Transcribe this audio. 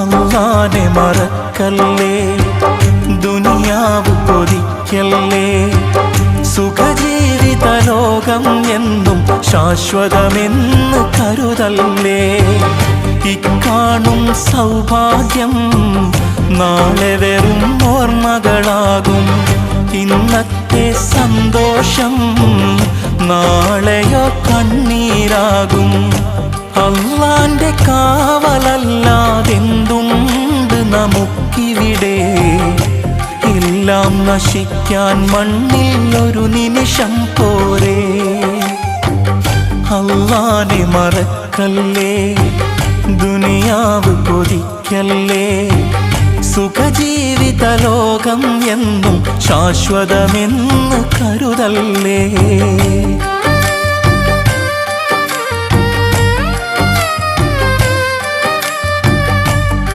അല്ലാഹനെ മറക്കല്ലേ, ദുനിയാവ് കൊതിക്കല്ലേ. സുഖജീവിത ലോകം എന്നും ശാശ്വതമെന്ന് കരുതല്ലേ. ഇക്കാണും സൗഭാഗ്യം നാളെ വെറും ഓർമ്മകളാകും. ഇന്നത്തെ സന്തോഷം നാളെയോ കണ്ണീരാകും. അല്ലാന്റെ കാവലല്ലാതെന്തുണ്ട് നമുക്കിവിടെ? എല്ലാം നശിക്കാൻ മണ്ണിൽ ഒരു നിമിഷം പോരെ. അല്ലാഹനെ മറക്കല്ലേ, ദുനിയാവ് കൊതിക്കല്ലേ. സുഖജീവിത ലോകം എന്നും ശാശ്വതമെന്ന് കരുതല്ലേ.